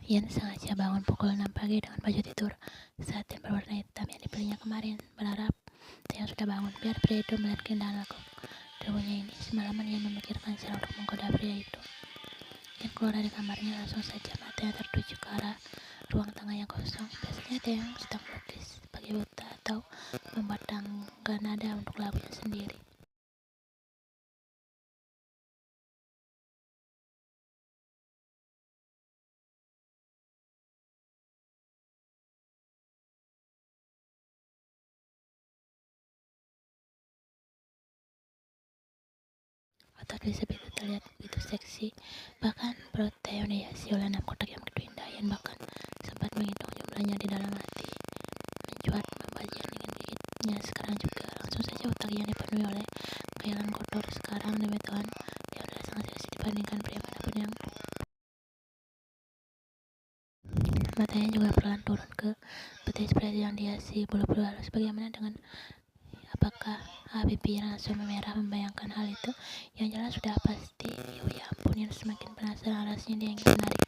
Ian sengaja bangun pukul 6 pagi dengan baju tidur satin berwarna hitam yang dibelinya kemarin, berharap Taeyong sudah bangun biar pria itu melihat keindahan lagu debunya ini. Semalaman Ian memikirkan cara untuk menggoda pria itu. Ian keluar dari kamarnya, langsung saja matanya tertuju ke arah ruang tengah yang kosong. Biasanya Taeyong sedang melukis sebagai buta atau membuat tangga nada untuk lagunya sendiri. Otot Lisep itu terlihat begitu seksi, bahkan perut Taeyong dihiasi oleh 6 kotak yang begitu indah. Ian bahkan sempat menghitung jumlahnya di dalam hati. Mencuat membuat Ian ingin gigitnya sekarang juga. Langsung saja otak Ian dipenuhi oleh khayalan kotor. Sekarang demi Tuhan, Taeyong adalah sangat seksi dibandingkan pria manapun yang matanya juga perlahan turun ke betis pria yang dihiasi bulu-bulu halus. Bagaimana dengan apakah pipi Ian langsung memerah membayangkan hal itu? Yang jelas sudah pasti. Oh ya ampun, Ian semakin penasaran. Rasanya dia ingin menarik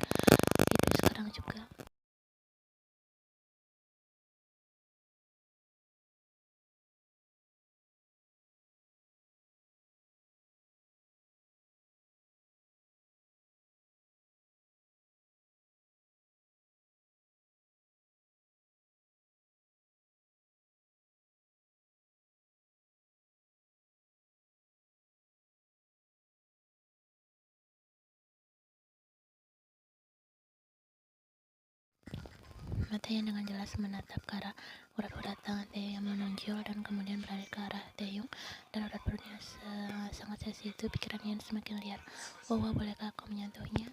itu sekarang juga. Matanya dengan jelas menatap ke arah urat-urat tangan Taeyong yang menonjol dan kemudian beralih ke arah Taeyong dan urat perutnya sangat seksi itu. Pikiran Ian semakin liar. Wow, bolehkah aku menyentuhnya?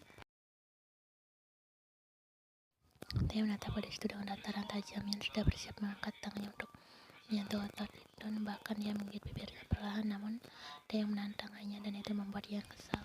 Taeyong menatap gadis itu dengan tataran tajam. Ian sudah bersiap mengangkat tangannya untuk menyentuh otot itu, bahkan dia menggigit bibirnya perlahan, namun Taeyong menantangnya dan itu membuat Ian kesal.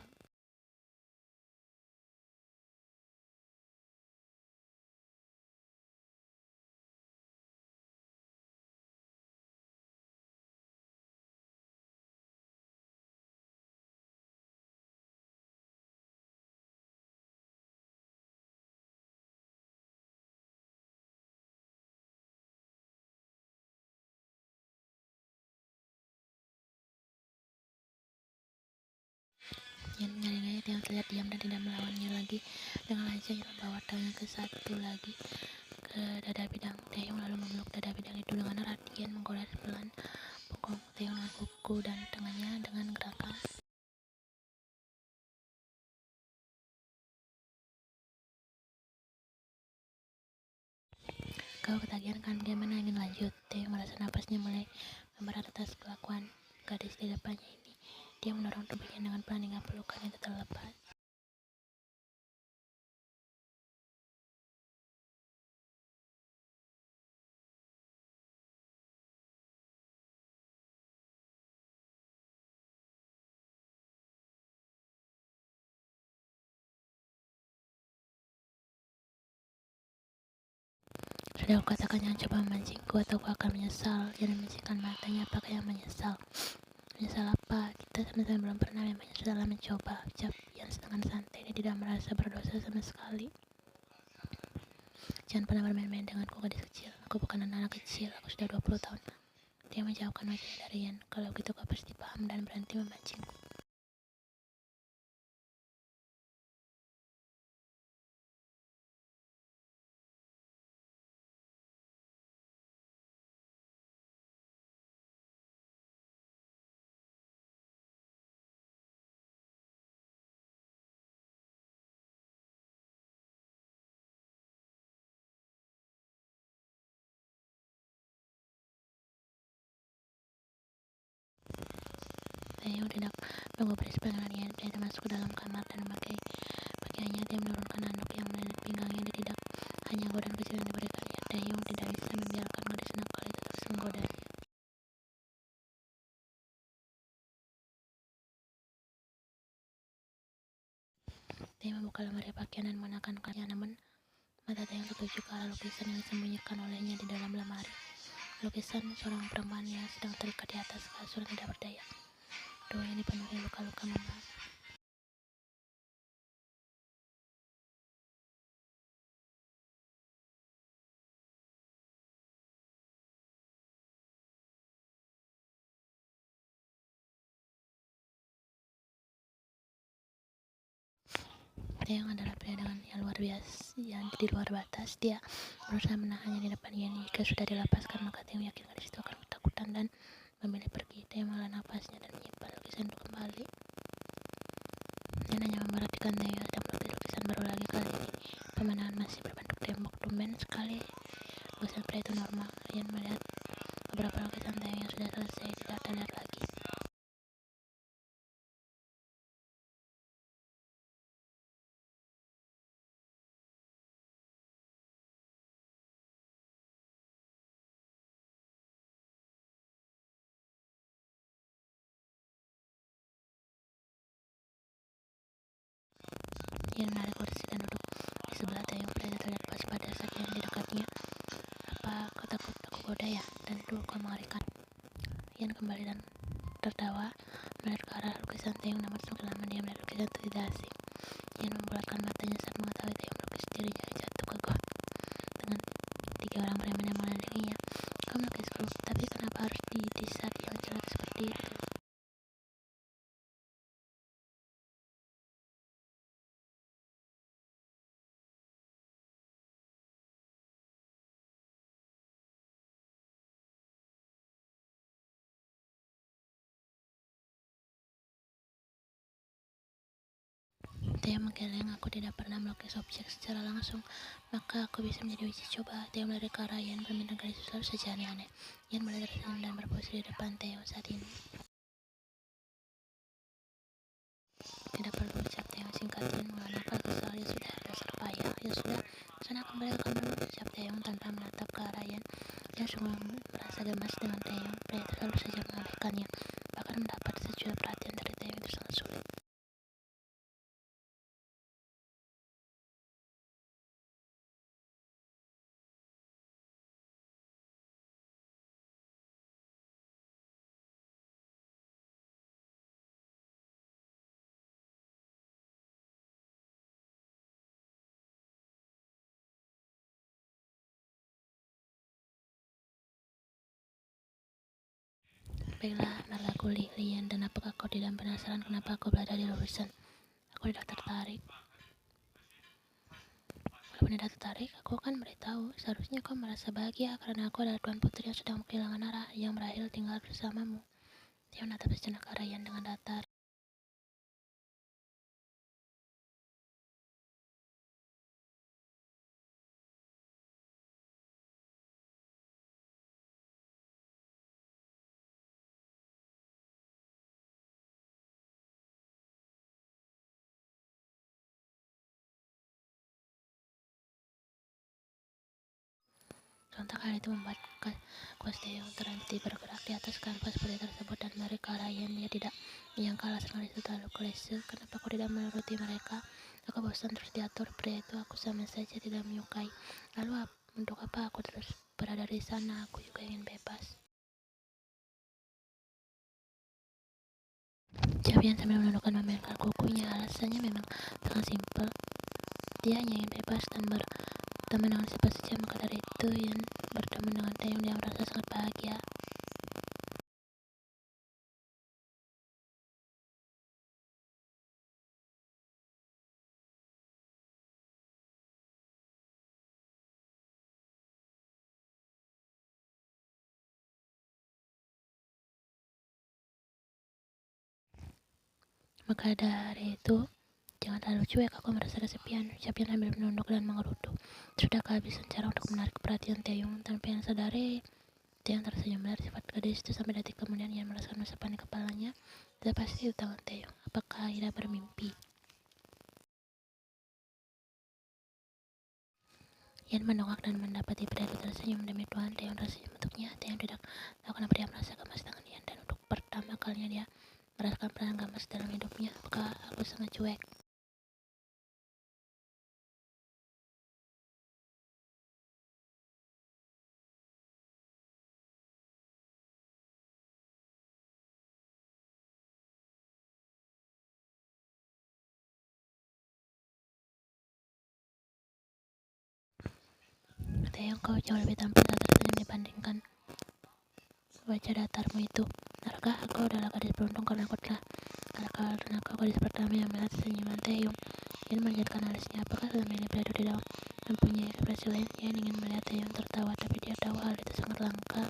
Ian menyalingannya. Taeyong terlihat diam dan tidak melawannya lagi. Dengan lancar Ian membawa tangannya ke satu lagi ke dada bidang Taeyong lalu memeluk dada bidang itu dengan erat. Ian menggores pelan punggung Taeyong dengan kuku dan tangannya dengan gerakan. Kau ketagihan kan? Bagaimana ingin lanjut? Taeyong merasa napasnya mulai memberat atas kelakuan gadis di depannya ini. Dia mendorong tubuhnya dengan pelan hingga pelukan itu terlepas. Sudah aku katakan jangan coba memancingku atau aku akan menyesal. Jangan membisikkan matanya. Apakah yang menyesal? Menyesal apa? Kita sama-sama belum pernah, memangnya sudahlah mencoba. Ucap Ian setengah santai. Dia tidak merasa berdosa sama sekali. Jangan pernah bermain-main denganku, gadis kecil. Aku bukan anak kecil. Aku sudah 20 tahun. Dia menjauhkan wajahnya dari Ian. Kalau begitu kau pasti paham dan berhenti memancingku. Taeyong tidak menggubris pandangan Ian. Dia masuk ke dalam kamar dan memakai pakaiannya. Dia menurunkan handuk yang melilit pinggangnya. Dia tidak hanya godaan kecil yang diberikan Ian. Taeyong tidak bisa membiarkan gadis nakal itu terus menggodanya. Taeyong membuka lemari pakaian dan mengenakan kainnya, namun mata Taeyong tertuju ke arah lukisan yang disembunyikan olehnya di dalam lemari. Lukisan seorang perempuan yang sedang terikat di atas kasur yang tidak berdaya. Tubuhnya dipenuhi luka-luka memar. Taeyong adalah pria dengan yang luar biasa, yang di luar batas. Dia berusaha menahannya di depan Yen. Jika sudah dilepaskan, maka Taeyong yakin gadis itu akan ketakutan dan memilih pergi. Taeyong menghela nafasnya dan menyimpan lukisan untuk kembali. Yen hanya memperhatikan Taeyong sedang melukis lukisan baru lagi. Kali ini pemandangan masih berbentuk tembok. Tumben sekali lukisan pria itu normal. Yen melihat beberapa lukisan Taeyong yang sudah selesai tidak terlihat lagi. Yen menarik kursi dan duduk di sebelah Taeyong. Pria itu terlihat waspada saat Yen di dekatnya. Apa kau takut aku goda ya? Dan itu kau mengerikan. Yen kembali dan tertawa melihat ke arah lukisan Taeyong, namun semakin lama dia melihat lukisan itu tidak asing. Yen membulatkan matanya saat mengetahui Taeyong melukis dirinya jatuh ke got dengan 3 orang preman yang mengelilinginya. Kau melukis grup, tapi kenapa harus di saat yang jelek seperti itu? Taeyong menggeleng, aku tidak pernah melukis objek secara langsung, maka aku bisa menjadi uji coba. Taeyong melirik ke arah Yen, permintaan gadis selalu saja aneh-aneh. Yen mulai tersenyum dan berpose di depan Taeyong saat ini. Tidak perlu ucap, Taeyong singkat. Yen menghela nafas kesal. Ya sudah, dasar payah. Ya sudah, sana kembali ke kamar, ucap Taeyong tanpa menatap ke arah Yen. Yen sungguh merasa gemas dengan Taeyong. Pria itu selalu saja mengabaikannya. Bahkan mendapat sejuta perhatian dari Taeyong itu sangat sulit. Baiklah, marah guli Yen, dan apakah kau tidak penasaran kenapa aku berada di lukisan? Aku tidak tertarik. Walaupun tidak tertarik, aku akan beritahu. Seharusnya kau merasa bahagia karena aku adalah tuan putri yang sedang kehilangan arah, yang berakhir tinggal bersamamu. Dia menatap sejenak ke arah Yen dengan datar. Sontak hal itu membuat kuas Taeyong terhenti bergerak di atas kanvas putih tersebut dan melirik ke arah Yen. Dia tidak menyangka alasan itu terlalu klise. Kenapa aku tidak menuruti mereka? Aku bosan terus diatur pria itu. Aku sama saja tidak menyukai. Lalu untuk apa aku terus berada di sana? Aku juga ingin bebas. Javian sambil menundukkan memainkan kukunya. Alasannya memang sangat simpel. Dia hanya ingin bebas dan berteman dengan siapa saja. Maka dari itu Yen berteman dengan Taeyong. Dia merasa sangat bahagia. Maka dari itu, jangan terlalu cuek, aku merasa kesepian, ucapnya sambil menunduk dan mengeruduk. Sudah kehabisan cara untuk menarik perhatian Taeyong. Tanpa yang sadari, Taeyong tersenyum melihat sifat gadis itu. Sampai detik kemudian ia merasakan usapan di kepalanya. Itu pasti tangan Taeyong. Apakah Ida bermimpi? Yen mendongak dan mendapati pria itu tersenyum. Demi Tuhan, Taeyong tersenyum untuknya. Taeyong tidak tahu kenapa dia merasa gemas dengan Yen, dan untuk pertama kalinya dia merasakan perasaan gemas dalam hidupnya. Apakah aku sangat cuek? Taeyong, kau jauh lebih tampan saat tersenyum dibandingkan wajah datarmu itu. Benarkah aku adalah gadis beruntung karena aku gadis pertama yang melihat senyuman Taeyong? Yan menjadikan alisnya. Apakah selama ini Fredo tidak mempunyai ekspresi lain? Yan ingin melihat Taeyong tertawa, tapi dia tahu hal itu sangat langka.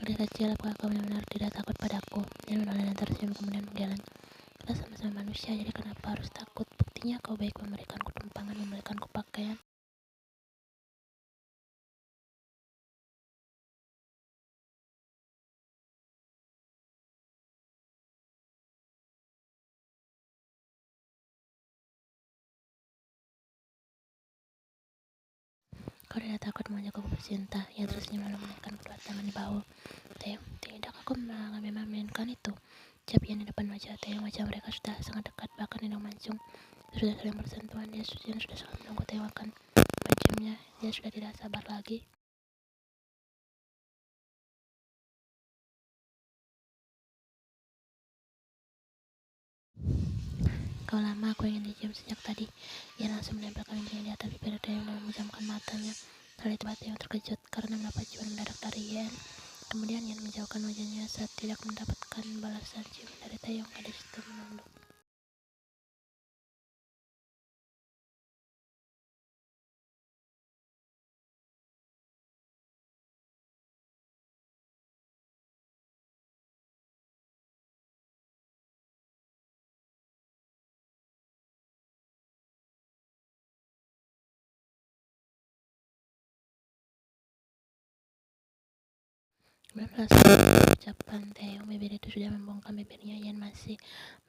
Adik kecil, apakah kau benar-benar tidak takut padaku? Yan menoleh dan tersenyum kemudian menggeleng. Kita sama-sama manusia, jadi kenapa harus takut? Buktinya kau baik memberikanku tumpangan, memberikanku pakaian. Kau tidak takut mengajakku bercinta? Ia tersenyum lalu menaikkan kedua tangan di bahu Taeyong. Tidak, aku memang mainkan itu. Ucap Yan di depan wajah Taeyong. Wajah mereka sudah sangat dekat, bahkan hidung mancung sudah saling bersentuhan. Dia sudah sangat menunggu Taeyong akan menciumnya. Dia sudah tidak sabar lagi. Kau lama, aku ingin dicium sejak tadi. Ia langsung menempelkan bibirnya di atas bibir Taeyong dan memejamkan matanya. Setelah itu Taeyong terkejut karena mendapat ciuman mendadak dari Yan. Kemudian Yan menjauhkan wajahnya saat tidak mendapatkan balasan ciuman dari Taeyong. Gadis itu menunduk. Kemudian ucapan Taeyong, bibir itu sudah membungkam bibirnya. Yan masih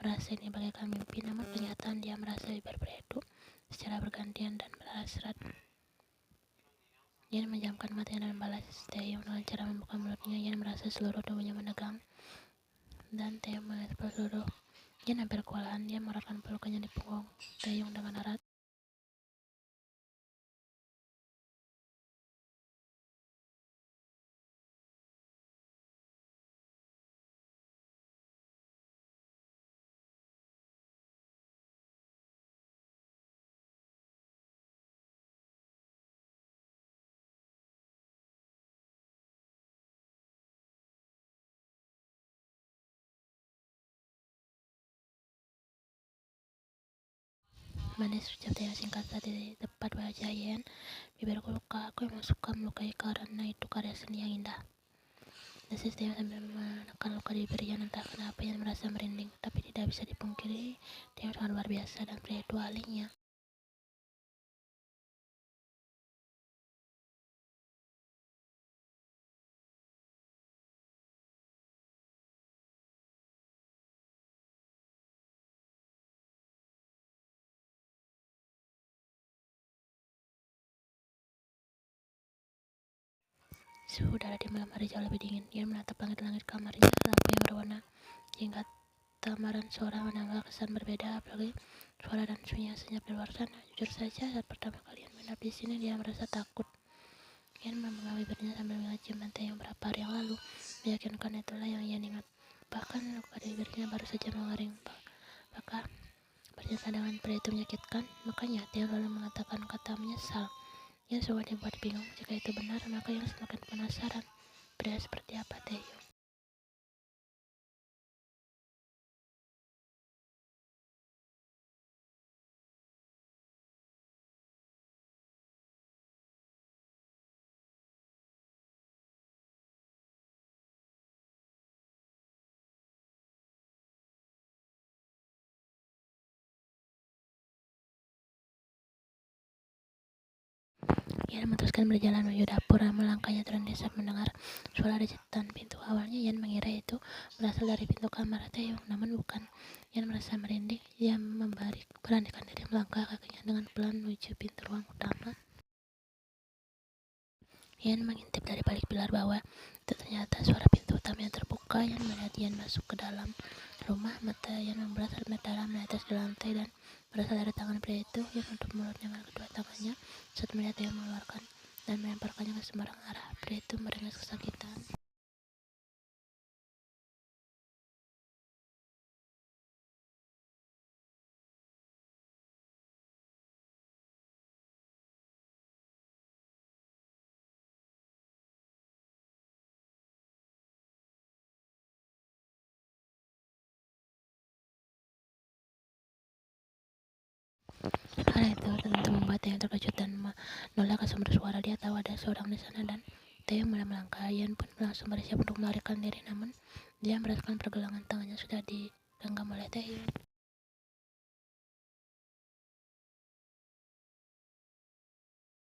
merasa ini bagaikan mimpi, namun kenyataan dia merasa bibir beredu secara bergantian dan berhasrat. Yan menjamkan matanya dan balas Taeyong dengan cara membuka mulutnya. Yan merasa seluruh tubuhnya menegang dan Taeyong melihat seluruh. Yan hampir kewalahan. Dia mengeratkan pelukannya di punggung Taeyong dengan erat. Manis, ucap Taeyong singkat saat di tepat wajah Yan. Bibirku luka, aku emang suka melukai karena itu karya seni yang indah. Desis Taeyong sambil menekan luka di bibir Yan. Entah kenapa Yan merasa merinding, tapi tidak bisa dipungkiri Taeyong sangat luar biasa dan pria itu ahlinya. Suhu udara di malam hari jauh lebih dingin. Yan menatap langit-langit kamarnya, lampu yang berwarna hingga tamaran suara menambah kesan berbeda, apalagi suara dan sunyi yang senyap di luar sana. Jujur saja, saat pertama kali Yan menginap di sini, dia merasa takut. Yan memegang bibirnya sambil mengingat ciuman yang berapa hari yang lalu. Meyakinkan itulah yang Yan ingat. Bahkan luka di bibirnya baru saja mengering. Maka bercinta dengan pria itu menyakitkan. Makanya Taeyong lalu mengatakan kata menyesal. Yan semua dibuat bingung. Jika itu benar, maka Yan semakin penasaran. Pria seperti apa Taeyong? Yan memutuskan berjalan menuju dapur. Melangkahnya terhenti saat mendengar suara desetan pintu. Awalnya Yan mengira itu berasal dari pintu kamar Taeyong, namun bukan. Yan merasa merinding. Ia beranikan diri melangkah kakinya dengan pelan menuju pintu ruang utama. Yan mengintip dari balik pilar bawah. Itu ternyata suara pintu utama yang terbuka. Yan melihat Yan masuk ke dalam rumah. Mata Yan memberat saat dalam menetes di lantai dan berasal dari tangan pria itu. Yan menutup mulutnya dengan kedua tangannya saat melihat Yan mengeluarkan dan melemparkannya ke sembarang arah. Pria itu meringis kesakitan. Hal itu tentu membuat Taeyong terkejut dan menoleh ke sumber suara. Dia tahu ada seorang di sana dan Taeyong mulai melangkah. Ian pun langsung bersiap untuk melarikan diri, namun dia merasakan pergelangan tangannya sudah digenggam oleh Taeyong.